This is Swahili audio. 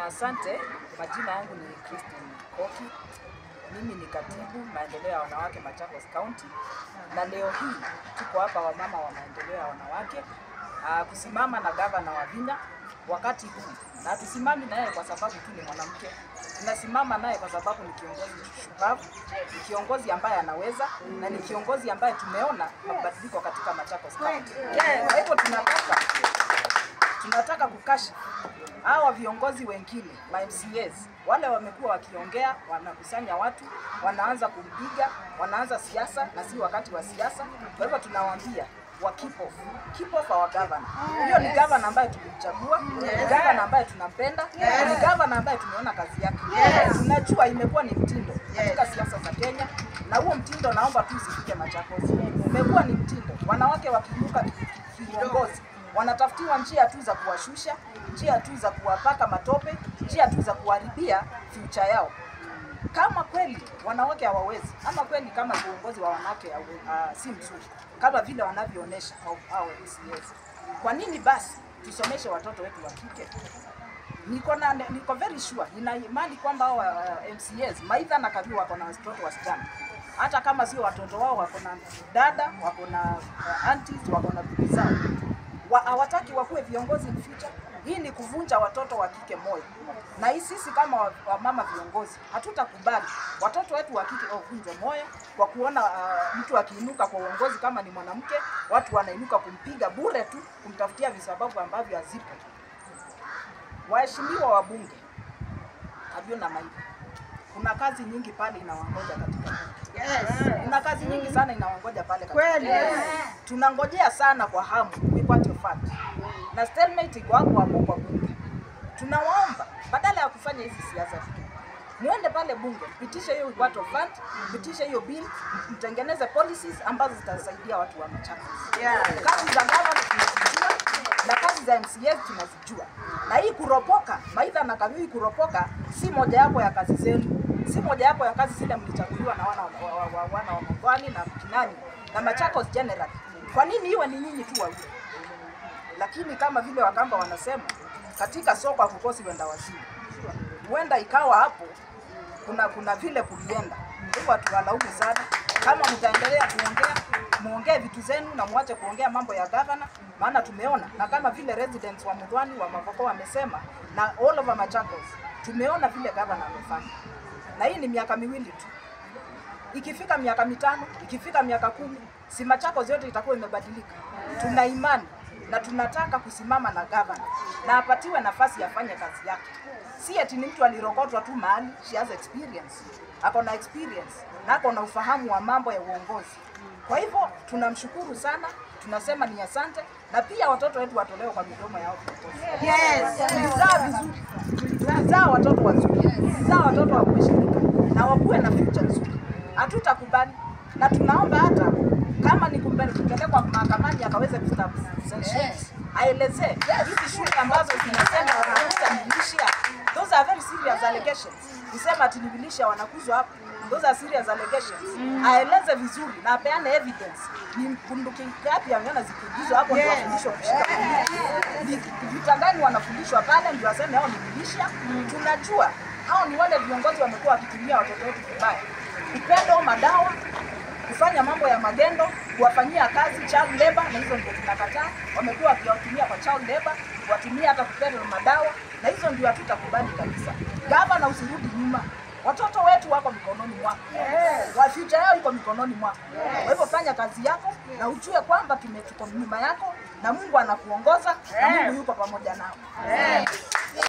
Asante, majina yangu ni Christine Koki. Mimi ni katibu maendeleo ya wanawake Machakos County, na leo hii tuko hapa wamama wa maendeleo ya wanawake kusimama na gavana wa Vinya wakati huu. Na tusimami naye kwa sababu tu ni mwanamke. Tunasimama naye kwa sababu ni kiongozi shupavu, ni kiongozi ambaye anaweza, na ni kiongozi ambaye tumeona mabadiliko katika Machakos County. Kwa hivyo tunataka kukashifu hawa viongozi wengine, ma MCAs, wale wamekuwa wakiongea, wanakusanya watu, wanaanza kumpiga, wanaanza siasa na si wakati wa siasa. Kwa hivyo tunawaambia wa keep off our governor. Hiyo ni governor ambaye tulimchagua, ni governor ambaye tunampenda, ni governor ambaye tumeona kazi yake. Tunajua imekuwa ni mtindo katika siasa za Kenya, na huo mtindo naomba tu usifike Machakos. Umekuwa ni mtindo, wanawake wakiinuka viongozi wanatafutiwa njia tu za kuwashusha, njia tu za kuwapaka matope, njia tu za kuharibia future yao. Kama kweli wanawake hawawezi, ama kweli kama viongozi wa wanawake si mzuri kama vile wanavyoonyesha hao MCAs, kwa nini basi tusomeshe watoto wetu wa kike? Niko very sure, nina imani kwamba hao MCAs maidha na kabila wako na watoto wasichana. Hata kama sio watoto wao, wako na dada, wako na aunties, wako na bibi zao. Hawataki wakuwe viongozi in future. Hii ni kuvunja watoto wa kike moyo. Na sisi kama wamama viongozi hatutakubali watoto wetu wa kike wavunjwe moyo kwa kuona mtu akiinuka kwa uongozi kama ni mwanamke, watu wanainuka kumpiga bure tu, kumtafutia visababu ambavyo hazipo. Waheshimiwa wabunge, havyo na maibu, kuna kazi nyingi pale inawangoja katika kuna kazi nyingi sana inawangoja pale katika tunangojea sana kwa hamu wipate fund. Na stalemate iko hapo kwa bunge. Tunawaomba badala ya kufanya hizi siasa muende pale bunge, mpitishe hiyo wipate fund, mpitishe hiyo bill, mtengeneze policies ambazo zitasaidia watu wa Machakos. Kazi za government tunazijua na kazi za MCAs tunazijua. Na hii kuropoka, maidha na kazi kuropoka si moja yapo ya kazi zenu. Si moja yapo ya kazi zile mlichaguliwa na wana wa Mongwani na Kinani na Machakos general. Kwa nini iwe ni nyinyi tu wawili? Lakini kama vile Wakamba wanasema, katika soko hakukosi wenda wazimu. Huenda ikawa hapo kuna vile kulienda. Hivyo watu walaumu sana. Kama mtaendelea kuongea, muongee vitu zenu na muache kuongea mambo ya governor, maana tumeona na kama vile residents wa Mudwani wa Mavoko wamesema na all over Machakos, tumeona vile governor amefanya. Na hii ni miaka miwili tu. Ikifika miaka mitano, ikifika miaka 10, si Machakos yote itakuwa imebadilika. Tuna imani na tunataka kusimama na governor na apatiwe nafasi ya fanya kazi yake. Si eti ni mtu alirokotwa tu mahali, she has experience. Ako na experience na ako na ufahamu wa mambo ya uongozi. Kwa hivyo tunamshukuru sana, tunasema ni asante, na pia watoto wetu watolewe kwa midomo yao. Tulizaa vizuri, tulizaa watoto wazuri, tulizaa watoto wa kuheshimika na wakuwe na future nzuri. Hatutakubali, na tunaomba hata kama ni kupelekwa mahakamani akaweze kustafu aelezee hizi shule ambazo zinasema wanakuza milishia. Those are very serious allegations. Kusema ati milishia wanakuzwa hapo, those are serious allegations. Aeleze vizuri na apeane evidence. Ni bunduki ngapi ameona zikigizwa hapo ndio wafundishwa kushika. Ni vita gani wanafundishwa pale ndio waseme hao ni milishia. Tunajua hao ni wale viongozi wamekuwa wakitumia watoto wetu vibaya. Kupenda madawa, kufanya mambo ya magendo, kuwafanyia kazi child labor, na hizo ndio tunakataa. Wamekuwa wakiwatumia kwa child labor, kuwatumia hata kupenda madawa, na hizo ndio hatutakubali kabisa. Gavana, usirudi nyuma. Watoto wetu wako mikononi mwako. Wa future yao iko mikononi mwako. Kwa hivyo fanya kazi yako na ujue kwamba tuko nyuma yako na Mungu anakuongoza na Mungu yuko pamoja nao.